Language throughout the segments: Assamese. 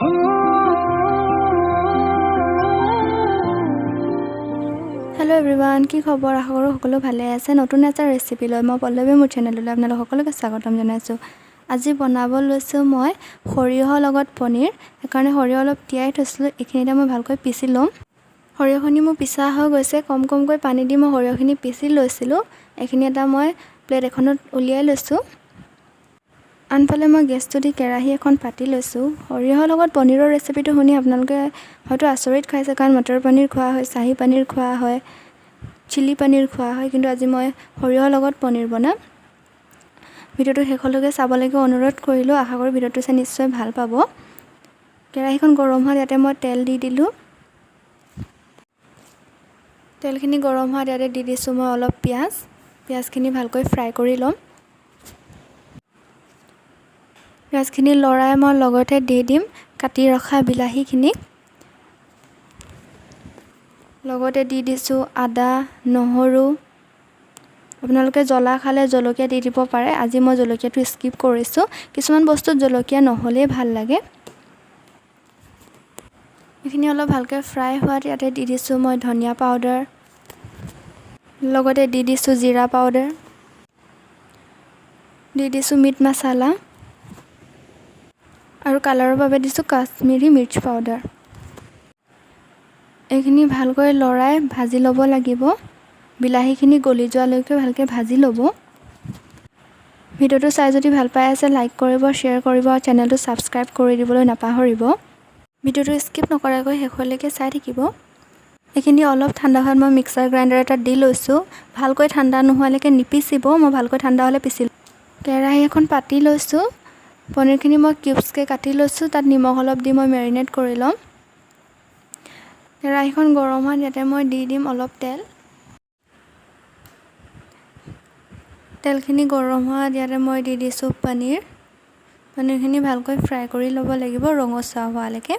हेलो एवरीवन की खबर आशा करूँ সকলো ভালে আছে নতুন এটা ৰেচিপি লৈ মই পল্লৱী মোৰ চেনেললৈ আপোনালোক সকলোকে স্বাগতম জনাইছোঁ আজি বনাব লৈছোঁ মই সৰিয়হৰ লগত পনীৰ সেইকাৰণে সৰিয়হ অলপ তিয়াই থৈছিলোঁ এইখিনিতে মই ভালকৈ পিচি ল'ম সৰিয়হখিনি মোৰ পিছা হৈ গৈছে কমকৈ পানী দি মই সৰিয়হখিনি পিচি লৈছিলোঁ এইখিনি এটা মই প্লেট এখনত উলিয়াই লৈছোঁ আনফালে মই গেছটো দি কেৰাহী এখন পাতি লৈছোঁ সৰিয়হৰ লগত পনীৰৰ ৰেচিপিটো শুনি আপোনালোকে হয়তো আচৰিত খাইছে কাৰণ মটৰ পনীৰ খোৱা হয় শাহী পনীৰ খোৱা হয় চিলি পনীৰ খোৱা হয় কিন্তু আজি মই সৰিয়হৰ লগত পনীৰ বনাম ভিডিওটো শেষলৈকে চাবলৈকে অনুৰোধ কৰিলোঁ আশা কৰোঁ ভিডিওটো চাই নিশ্চয় ভাল পাব কেৰাহীখন গৰম হোৱাত ইয়াতে মই তেল দি দিলোঁ তেলখিনি গৰম হোৱাত ইয়াতে দি দিছোঁ মই অলপ পিঁয়াজখিনি ভালকৈ ফ্ৰাই কৰি ল'ম পিঁয়াজখিনি লৰাই মই লগতে দি দিম কাটি ৰখা বিলাহীখিনি লগতে দি দিছোঁ আদা নহৰু আপোনালোকে জ্বলা খালে জলকীয়া দি দিব পাৰে আজি মই জলকীয়াটো স্কিপ কৰিছোঁ কিছুমান বস্তুত জলকীয়া নহ'লেই ভাল লাগে এইখিনি অলপ ভালকৈ ফ্ৰাই হোৱাত ইয়াতে দি দিছোঁ মই ধনিয়া পাউডাৰ লগতে দি দিছোঁ জিৰা পাউডাৰ দি দিছোঁ মিট মছলা আৰু কালাৰৰ বাবে দিছোঁ কাশ্মীৰী মিৰ্চ পাউডাৰ এইখিনি ভালকৈ লৰাই ভাজি ল'ব লাগিব বিলাহীখিনি গলি যোৱালৈকে ভালকৈ ভাজি ল'ব ভিডিওটো চাই যদি ভাল পাই আছে লাইক কৰিব শ্বেয়াৰ কৰিব আৰু চেনেলটো ছাবস্ক্ৰাইব কৰি দিবলৈ নাপাহৰিব ভিডিওটো স্কিপ নকৰাকৈ শেষলৈকে চাই থাকিব এইখিনি অলপ ঠাণ্ডা হোৱাত মই মিক্সাৰ গ্ৰাইণ্ডাৰ এটাত দি লৈছোঁ ভালকৈ ঠাণ্ডা নোহোৱালৈকে নিপিচিব মই ভালকৈ ঠাণ্ডা হ'লে পিচি কেৰাহী এখন পাতি লৈছোঁ পনীৰখিনি মই কিউবছকৈ কাটি লৈছোঁ তাত নিমখ অলপ দি মই মেৰিনেট কৰি ল'ম কেৰাহীখন গৰম হোৱাত ইয়াতে মই দি দিম অলপ তেলখিনি গৰম হোৱাত ইয়াতে মই দি দিছোঁ পনীৰখিনি ভালকৈ ফ্ৰাই কৰি ল'ব লাগিব ৰঙচুৱা হোৱালৈকে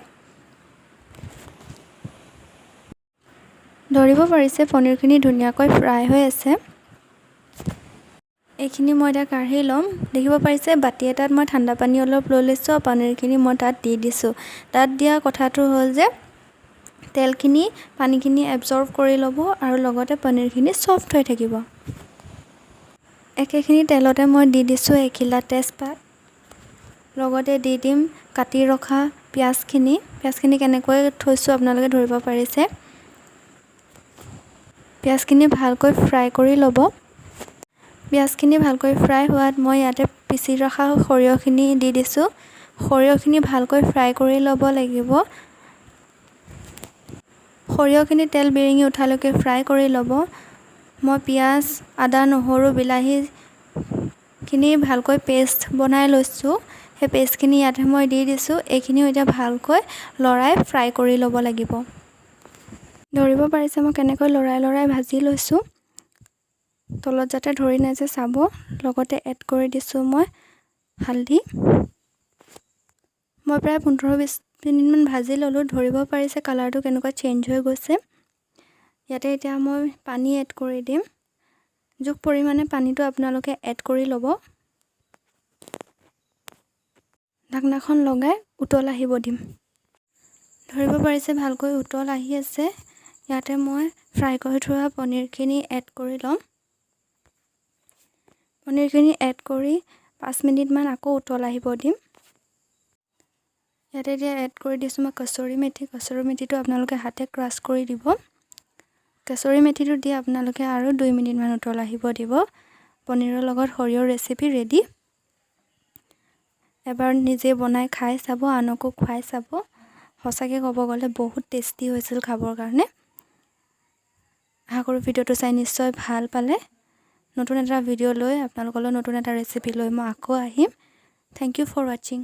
ধৰিব পাৰিছে পনীৰখিনি ধুনীয়াকৈ ফ্ৰাই হৈ আছে এইখিনি মই এতিয়া কাঢ়ি ল'ম দেখিব পাৰিছে বাতি এটাত মই ঠাণ্ডা পানী অলপ লৈ লৈছোঁ আৰু পনীৰখিনি মই তাত দি দিছোঁ তাত দিয়া কথাটো হ'ল যে তেলখিনি পানীখিনি এবজৰ্ব কৰি ল'ব আৰু লগতে পনীৰখিনি সফ্ট হৈ থাকিব একেখিনি তেলতে মই দি দিছোঁ এখিলা তেজপাত লগতে দি দিম কাটি ৰখা পিঁয়াজখিনি কেনেকৈ থৈছোঁ আপোনালোকে ধৰিব পাৰিছে পিঁয়াজখিনি ভালকৈ ফ্ৰাই কৰি ল'ব পিঁয়াজখিনি ভালকৈ ফ্ৰাই হোৱাত মই ইয়াতে পিচি ৰখা সৰিয়হখিনি দি দিছোঁ সৰিয়হখিনি ভালকৈ ফ্ৰাই কৰি ল'ব লাগিব সৰিয়হখিনি তেল বিৰিঙি উঠালৈকে ফ্ৰাই কৰি ল'ব মই পিঁয়াজ আদা নহৰু বিলাহীখিনি ভালকৈ পেষ্ট বনাই লৈছোঁ সেই পেষ্টখিনি ইয়াতে মই দি দিছোঁ এইখিনিও এতিয়া ভালকৈ লৰাই ফ্ৰাই কৰি ল'ব লাগিব ধৰিব পাৰিছে মই কেনেকৈ লৰাই ভাজি লৈছোঁ তলত যাতে ধৰি নাযায় চাব লগতে এড কৰি দিছোঁ মই হালধি মই প্ৰায় 15-20 মিনিটমান ভাজি ল'লোঁ ধৰিব পাৰিছে কালাৰটো কেনেকুৱা চেঞ্জ হৈ গৈছে ইয়াতে এতিয়া মই পানী এড কৰি দিম জোখ পৰিমাণে পানীটো আপোনালোকে এড কৰি ল'ব ঢাকনাখন লগাই উতল আহিব দিম ধৰিব পাৰিছে ভালকৈ উতল আহি আছে ইয়াতে মই ফ্ৰাই কৰি থোৱা পনীৰখিনি এড কৰি ল'ম পনীৰখিনি এড কৰি 5 মিনিটমান আকৌ উতল আহিব দিম ইয়াতে এতিয়া এড কৰি দিছোঁ মই কচুৰি মেথিটো আপোনালোকে হাতে ক্ৰাছ কৰি দিব কচুৰি মেথিটো দি আপোনালোকে আৰু 2 মিনিটমান উতল আহিব দিব পনীৰৰ লগত সৰিয়হৰ ৰেচিপি ৰেডি এবাৰ নিজে বনাই খাই চাব আনকো খুৱাই চাব সঁচাকৈ ক'ব গ'লে বহুত টেষ্টি হৈছিল খাবৰ কাৰণে আশা কৰোঁ ভিডিওটো চাই নিশ্চয় ভাল পালে নতুন এটা ভিডিঅ' লৈ আপোনালোকলৈ নতুন এটা ৰেচিপি লৈ মই আকৌ আহিম থেংক ইউ ফৰ ৱাচিং